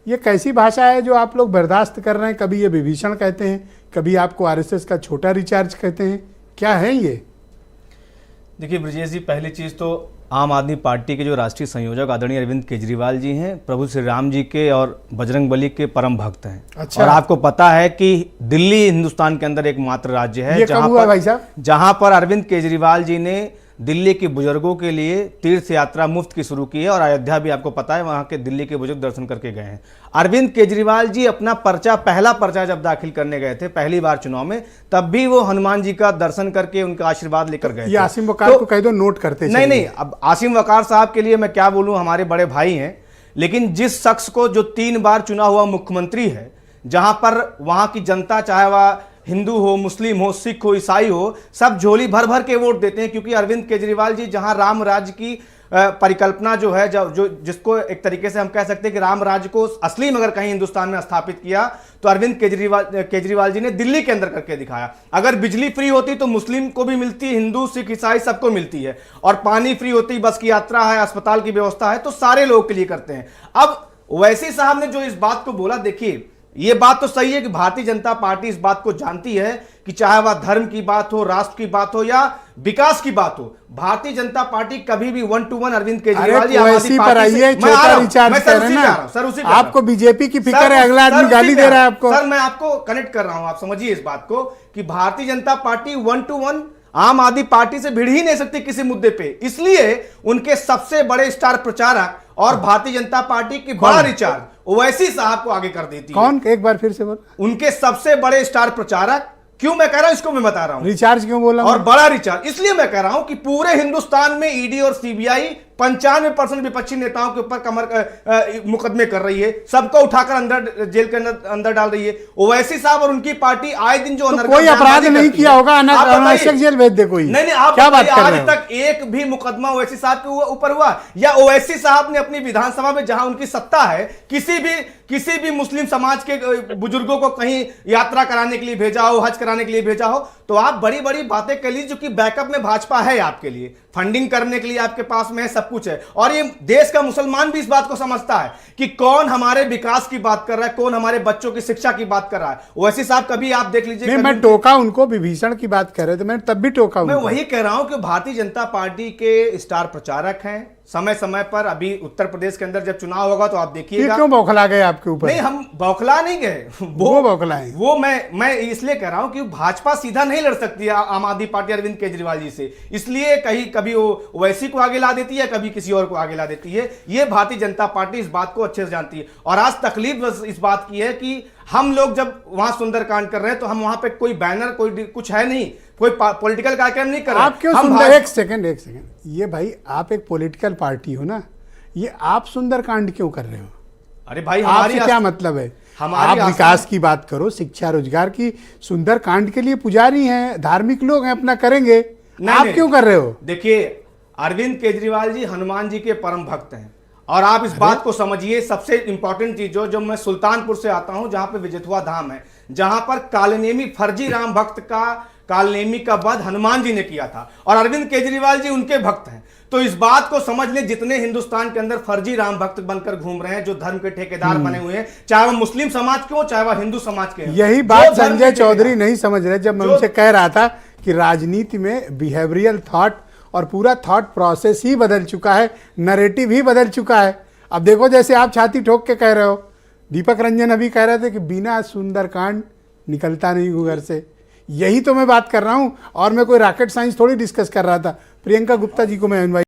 ये कैसी भाषा है जो आप लोग बर्दाश्त कर रहे हैं? कभी ये विभीषण कहते हैं, कभी आपको आरएसएस का छोटा रिचार्ज कहते हैं, क्या है ये? देखिए ब्रजेश जी, पहली चीज़ तो आम आदमी पार्टी के जो राष्ट्रीय संयोजक आदरणीय अरविंद केजरीवाल जी हैं, प्रभु श्री राम जी के और बजरंग बली के परम भक्त हैं। अच्छा। और आपको पता है कि दिल्ली हिंदुस्तान के अंदर एकमात्र राज्य है जहां पर अरविंद केजरीवाल जी ने दिल्ली के बुजुर्गों के लिए तीर्थ यात्रा मुफ्त की शुरू की है। और अयोध्या भी आपको पता है, वहां के दिल्ली के बुजुर्ग दर्शन करके गए हैं। अरविंद केजरीवाल जी अपना पहला पर्चा जब दाखिल करने गए थे पहली बार चुनाव में, तब भी वो हनुमान जी का दर्शन करके उनका आशीर्वाद लेकर गए थे। आसिम वकार को कह दो नोट करते। नहीं, अब आसिम वकार साहब के लिए मैं क्या बोलूं, हमारे बड़े भाई हैं, लेकिन जिस शख्स को जो 3 बार चुना हुआ मुख्यमंत्री है, जहां पर वहां की जनता, चाहे वह हिंदू हो, मुस्लिम हो, सिख हो, ईसाई हो, सब झोली भर भर के वोट देते हैं, क्योंकि अरविंद केजरीवाल जी जहां राम राज्य की परिकल्पना जो है, जो जिसको एक तरीके से हम कह सकते हैं कि राम राज्य को असली में अगर कहीं हिंदुस्तान में स्थापित किया तो अरविंद केजरीवाल जी ने दिल्ली के अंदर करके दिखाया। अगर बिजली फ्री होती तो मुस्लिम को भी मिलती, हिंदू, सिख, ईसाई सबको मिलती है। और पानी फ्री होती, बस की यात्रा है, अस्पताल की व्यवस्था है, तो सारे लोगों के लिए करते हैं। अब ओवैसी साहब ने जो इस बात को बोला, देखिए ये बात तो सही है कि भारतीय जनता पार्टी इस बात को जानती है कि चाहे वह धर्म की बात हो, राष्ट्र की बात हो या विकास की बात हो, भारतीय जनता पार्टी कभी भी 1 to 1 अरविंद केजरीवाल जी सर उसी आपको बीजेपी की फिक्र है, अगला आदमी गाली दे रहा है आपको। सर मैं आपको कनेक्ट कर रहा हूं, आप समझिए इस बात को कि भारतीय जनता पार्टी 1 to 1 आम आदमी पार्टी से भिड़ ही नहीं सकती किसी मुद्दे पे। इसलिए उनके सबसे बड़े स्टार प्रचारक और भारतीय जनता पार्टी की बड़ा रिचार्ज ओवैसी साहब को आगे कर देती है। कौन? एक बार फिर से बोल। उनके सबसे बड़े स्टार प्रचारक, क्यों मैं कह रहा हूं इसको मैं बता रहा हूं। रिचार्ज क्यों बोला? और बड़ा रिचार्ज इसलिए मैं कह रहा हूं कि पूरे हिंदुस्तान में ईडी और सीबीआई 95% विपक्षी नेताओं के ऊपर मुकदमे कर रही है, सबको उठाकर अंदर जेल के अंदर डाल रही है। ओवैसी साहब और उनकी पार्टी आए दिन जो तो कोई अपराध नहीं किया होगा, अनावश्यक जेल भेज दे कोई। नहीं, आप क्या बात कर रहे हैं? आज तक एक भी मुकदमा ओवैसी साहब के ऊपर हुआ? या ओवैसी साहब ने अपनी विधानसभा में जहां उनकी सत्ता है, किसी भी मुस्लिम समाज के बुजुर्गों को कहीं यात्रा कराने के लिए भेजा हो, हज कराने के लिए भेजा हो? तो आप बड़ी बड़ी बातें कर लीजिए, जो कि बैकअप में भाजपा है आपके लिए, फंडिंग करने के लिए आपके पास में सब कुछ है। और ये देश का मुसलमान भी इस बात को समझता है कि कौन हमारे विकास की बात कर रहा है, कौन हमारे बच्चों की शिक्षा की बात कर रहा है। वैसे साहब कभी आप देख लीजिए, मैं टोका उनको, विभीषण की बात कर रहे थे, मैंने तब भी टोका। मैं वही कह रहा हूं कि भारतीय जनता पार्टी के स्टार प्रचारक हैं, समय समय पर, अभी उत्तर प्रदेश के अंदर जब चुनाव होगा तो आप देखिएगा। क्यों बौखला गए आपके ऊपर? नहीं, हम बौखला नहीं गए, वो बौखलाए। वो मैं इसलिए कह रहा हूं कि भाजपा सीधा नहीं लड़ सकती है आम आदमी पार्टी अरविंद केजरीवाल जी से, इसलिए कभी वो वैसी को आगे ला देती है, कभी किसी और को आगे ला देती है। ये भारतीय जनता पार्टी इस बात को अच्छे से जानती है। और आज तकलीफ इस बात की है कि हम लोग जब वहां सुंदरकांड कर रहे हैं तो हम वहां पे कोई बैनर, कोई कुछ है नहीं, कोई पॉलिटिकल कार्यक्रम नहीं कर रहे। आप क्यों सुंदर? एक सेकंड, ये भाई आप एक पॉलिटिकल पार्टी हो ना, ये आप सुंदरकांड क्यों कर रहे हो? अरे भाई, हमारी क्या मतलब है? आप विकास की बात करो, शिक्षा रोजगार की। सुंदरकांड के लिए पुजारी हैं, धार्मिक लोग हैं, अपना करेंगे। आप क्यों कर रहे हो? देखिए, अरविंद केजरीवाल जी हनुमान जी के परम भक्त हैं, और आप इस बात को समझिए। सबसे इंपॉर्टेंट चीज जो मैं सुल्तानपुर से आता हूं, जहां पे विजयथुआ धाम है, जहां पर कालनेमी फर्जी राम भक्त का, कालनेमी का वध हनुमान जी ने किया था, और अरविंद केजरीवाल जी उनके भक्त हैं। तो इस बात को समझ लें, जितने हिंदुस्तान के अंदर फर्जी राम भक्त बनकर घूम रहे हैं, जो धर्म के ठेकेदार बने हुए हैं, चाहे वह मुस्लिम समाज के हो, चाहे वह हिंदू समाज के, यही बात संजय चौधरी नहीं समझ रहे। जब मैं उनसे कह रहा था कि राजनीति में बिहेवियरल थॉट और पूरा थॉट प्रोसेस ही बदल चुका है, नरेटिव ही बदल चुका है। अब देखो, जैसे आप छाती ठोक के कह रहे हो, दीपक रंजन अभी कह रहे थे कि बिना सुंदरकांड निकलता नहीं हूँ घर से। यही तो मैं बात कर रहा हूँ, और मैं कोई रॉकेट साइंस थोड़ी डिस्कस कर रहा था। प्रियंका गुप्ता जी को मैं इनवाइट